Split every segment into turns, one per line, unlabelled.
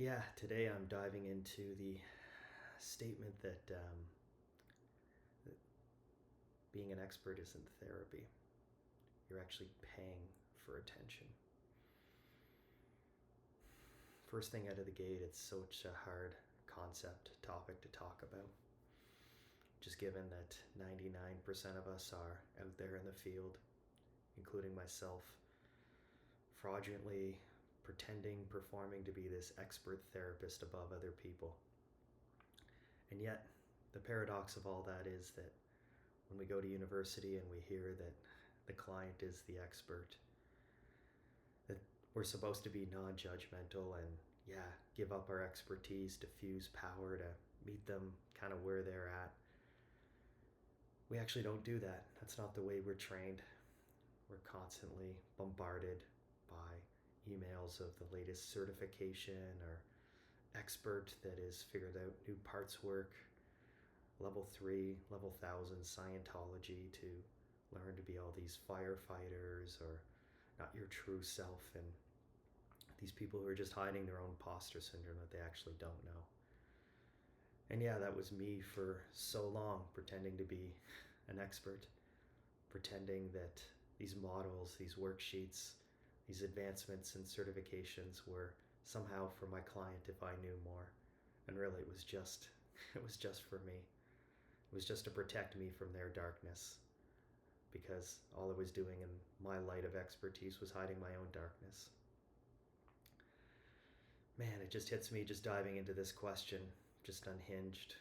Yeah, today I'm diving into the statement that being an expert isn't therapy. You're actually paying for attention. First thing out of the gate, it's such a hard topic to talk about. Just given that 99% of us are out there in the field, including myself, fraudulently performing to be this expert therapist above other people. And yet, the paradox of all that is that when we go to university and we hear that the client is the expert, that we're supposed to be non-judgmental and give up our expertise, diffuse power to meet them kind of where they're at. We actually don't do that. That's not the way we're trained. We're constantly bombarded by emails of the latest certification or expert that has figured out new parts work, level 3, level 1000 Scientology to learn to be all these firefighters or not your true self, and these people who are just hiding their own imposter syndrome that they actually don't know. And that was me for so long, pretending to be an expert, pretending that these models, these worksheets, these advancements and certifications were somehow for my client if I knew more. And really it was just for me. It was just to protect me from their darkness, because all I was doing in my light of expertise was hiding my own darkness. Man, it just hits me just diving into this question, just unhinged,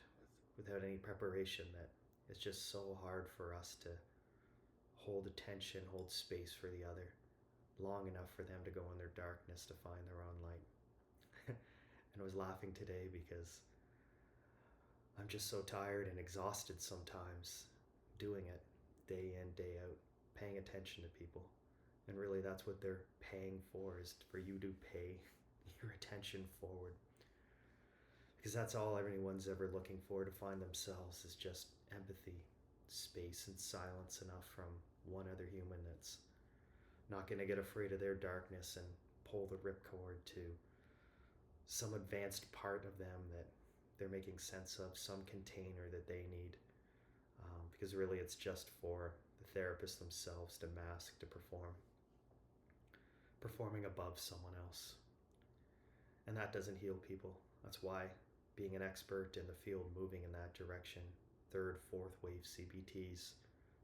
without any preparation, that it's just so hard for us to hold attention, hold space for the other, long enough for them to go in their darkness to find their own light. And I was laughing today because I'm just so tired and exhausted sometimes doing it day in, day out, paying attention to people. And really that's what they're paying for, is for you to pay your attention forward. Because that's all anyone's ever looking for to find themselves, is just empathy, space, and silence enough from one other human that's not going to get afraid of their darkness and pull the ripcord to some advanced part of them that they're making sense of, some container that they need. Because really it's just for the therapists themselves to mask, to performing above someone else. And that doesn't heal people. That's why being an expert in the field, moving in that direction, third, fourth wave CBTs,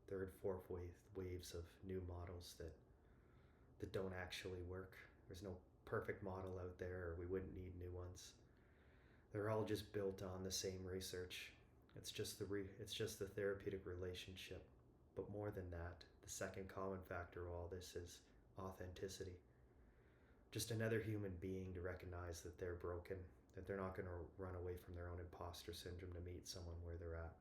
third, fourth waves of new models that don't actually work. There's no perfect model out there, or we wouldn't need new ones. They're all just built on the same research. It's just the therapeutic relationship. But more than that, the second common factor of all this is authenticity. Just another human being to recognize that they're broken, that they're not going to run away from their own imposter syndrome to meet someone where they're at.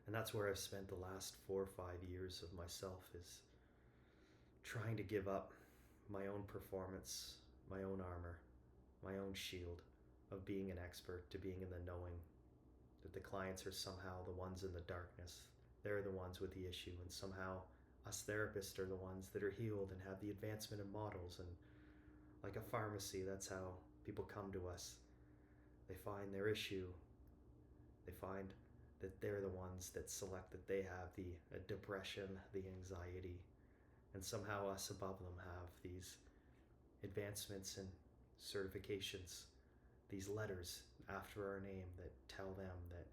And that's where I've spent the last 4 or 5 years of myself, is trying to give up my own performance, my own armor, my own shield of being an expert, to being in the knowing that the clients are somehow the ones in the darkness. They're the ones with the issue, and somehow us therapists are the ones that are healed and have the advancement in models. And like a pharmacy, that's how people come to us. They find their issue. They find that they're the ones that select that they have the depression, the anxiety, and somehow us above them have these advancements and certifications, these letters after our name that tell them that,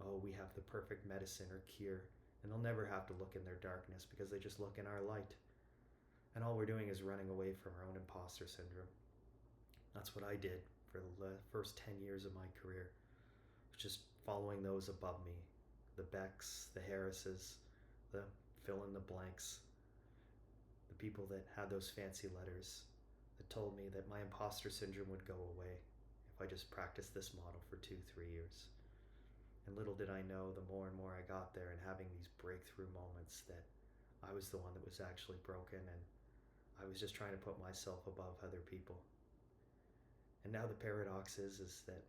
oh, we have the perfect medicine or cure, and they'll never have to look in their darkness because they just look in our light. And all we're doing is running away from our own imposter syndrome. That's what I did for the first 10 years of my career, just following those above me, the Becks, the Harrises, the fill in the blanks, the people that had those fancy letters that told me that my imposter syndrome would go away if I just practiced this model for 2-3 years. And little did I know, the more and more I got there and having these breakthrough moments, that I was the one that was actually broken, and I was just trying to put myself above other people. And now the paradox is that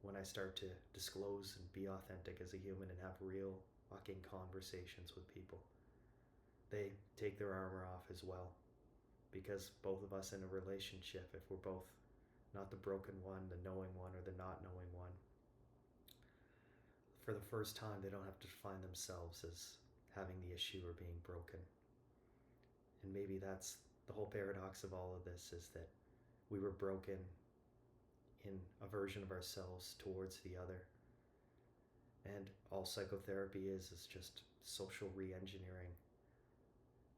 when I start to disclose and be authentic as a human and have real fucking conversations with people, they take their armor off as well. Because both of us in a relationship, if we're both not the broken one, the knowing one, or the not knowing one. For the first time, they don't have to define themselves as having the issue or being broken. And maybe that's the whole paradox of all of this, is that we were broken in a version of ourselves towards the other. And all psychotherapy is just social re-engineering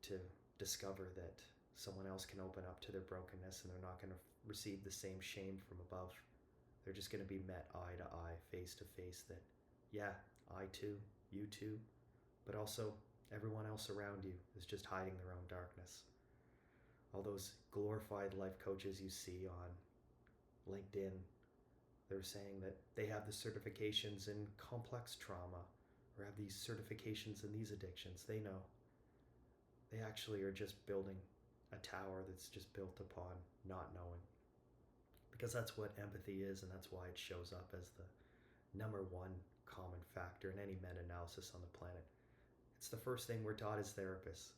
to discover that someone else can open up to their brokenness and they're not going to receive the same shame from above. They're just going to be met eye to eye, face to face, that, yeah, I too, you too, but also everyone else around you is just hiding their own darkness. All those glorified life coaches you see on LinkedIn, they're saying that they have the certifications in complex trauma or have these certifications in these addictions. They know. They actually are just building a tower that's just built upon not knowing. Because that's what empathy is, and that's why it shows up as the number one common factor in any meta-analysis on the planet. It's the first thing we're taught as therapists,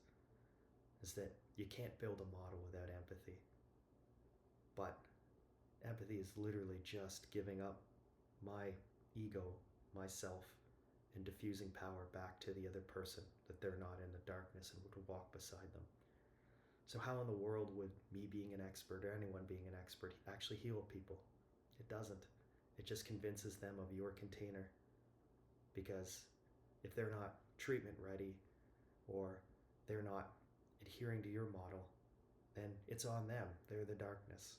is that you can't build a model without empathy. But empathy is literally just giving up my ego, myself, and diffusing power back to the other person, that they're not in the darkness and would walk beside them. So how in the world would me being an expert, or anyone being an expert, actually heal people? It doesn't. It just convinces them of your container. Because if they're not treatment ready, or they're not adhering to your model, then it's on them. They're the darkness.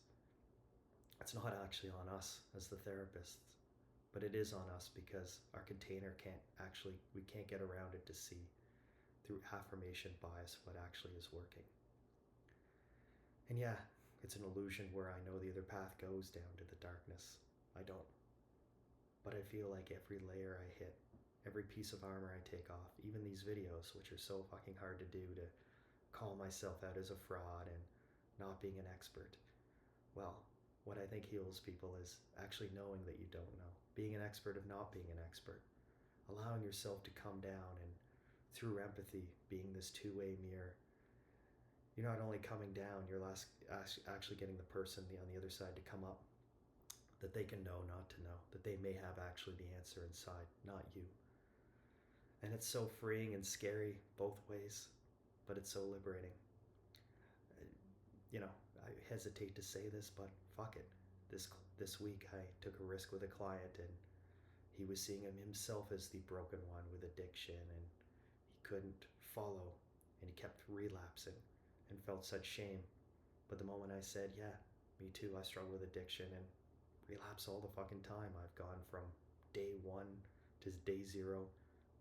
It's not actually on us as the therapists, but it is on us because our container we can't get around it to see through affirmation bias what actually is working. And yeah, it's an illusion where I know the other path goes down to the darkness. I don't. But I feel like every layer I hit, every piece of armor I take off, even these videos, which are so fucking hard to do, to call myself out as a fraud and not being an expert. Well, what I think heals people is actually knowing that you don't know. Being an expert of not being an expert. Allowing yourself to come down, and through empathy, being this two-way mirror, you're not only coming down, you're actually getting the person on the other side to come up, that they can know not to know, that they may have actually the answer inside, not you. And it's so freeing and scary both ways, but it's so liberating. I hesitate to say this, but fuck it. This week I took a risk with a client, and he was seeing himself as the broken one with addiction, and he couldn't follow, and he kept relapsing and felt such shame. But the moment I said, yeah, me too, I struggle with addiction and relapse all the fucking time. I've gone from day 1 to day 0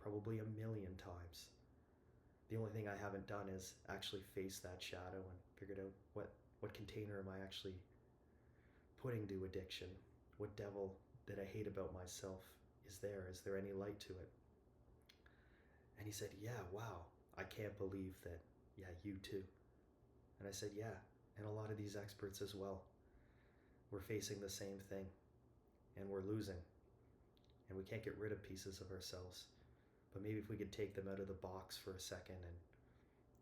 probably a million times. The only thing I haven't done is actually face that shadow and figured out what container am I actually putting to addiction? What devil that I hate about myself is there? Is there any light to it? And he said, yeah, wow, I can't believe that, yeah, you too. And I said, yeah, and a lot of these experts as well. We're facing the same thing, and we're losing, and we can't get rid of pieces of ourselves. But maybe if we could take them out of the box for a second and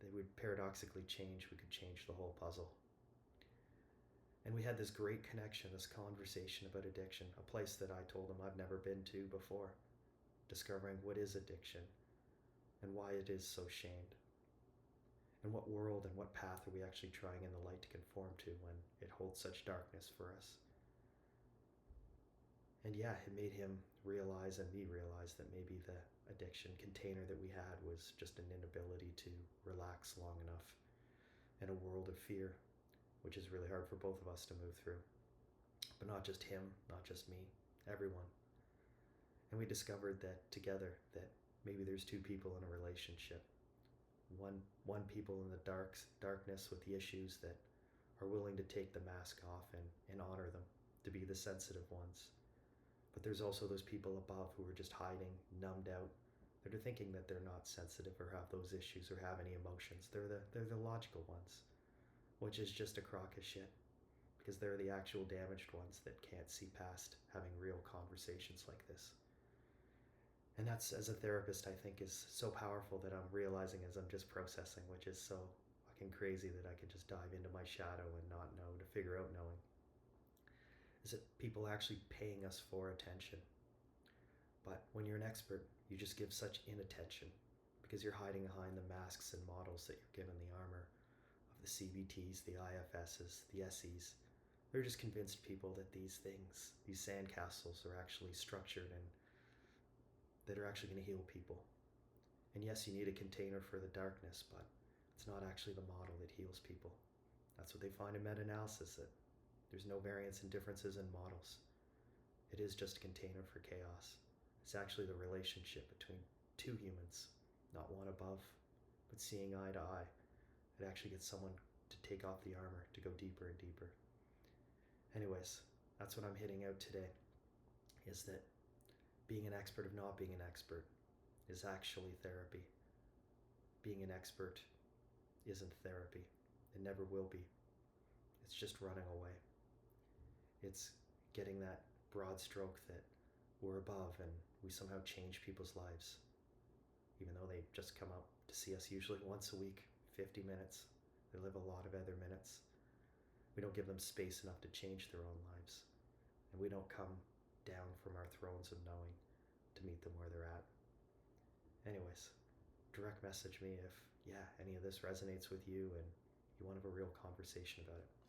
they would paradoxically change, we could change the whole puzzle. And we had this great connection, this conversation about addiction, a place that I told him I've never been to before, discovering what is addiction and why it is so shamed. And what world and what path are we actually trying in the light to conform to when it holds such darkness for us? And yeah, it made him realize, and me realize, that maybe the addiction container that we had was just an inability to relax long enough in a world of fear, which is really hard for both of us to move through. But not just him, not just me, everyone. And we discovered that together, that maybe there's two people in a relationship. One people in the darkness with the issues that are willing to take the mask off and honor them, to be the sensitive ones. But there's also those people above who are just hiding, numbed out, that are thinking that they're not sensitive or have those issues or have any emotions. They're the logical ones, which is just a crock of shit, because they're the actual damaged ones that can't see past having real conversations like this. And that's, as a therapist, I think is so powerful that I'm realizing as I'm just processing, which is so fucking crazy that I could just dive into my shadow and not know to figure out knowing. is that people are actually paying us for attention. But when you're an expert, you just give such inattention because you're hiding behind the masks and models that you're given the armor of the CBTs, the IFSs, the SEs. They're just convinced people that these things, these sandcastles, are actually structured and that are actually going to heal people. And yes, you need a container for the darkness, but it's not actually the model that heals people. That's what they find in meta-analysis, that there's no variance and differences in models. It is just a container for chaos. It's actually the relationship between two humans, not one above, but seeing eye to eye. It actually gets someone to take off the armor, to go deeper and deeper. Anyways, that's what I'm hitting out today, is that being an expert of not being an expert is actually therapy. Being an expert isn't therapy. It never will be. It's just running away. It's getting that broad stroke that we're above and we somehow change people's lives, even though they just come up to see us usually once a week, 50 minutes. They live a lot of other minutes. We don't give them space enough to change their own lives. And we don't come down from our thrones of knowing to meet them where they're at. Anyways, direct message me if, any of this resonates with you and you want to have a real conversation about it.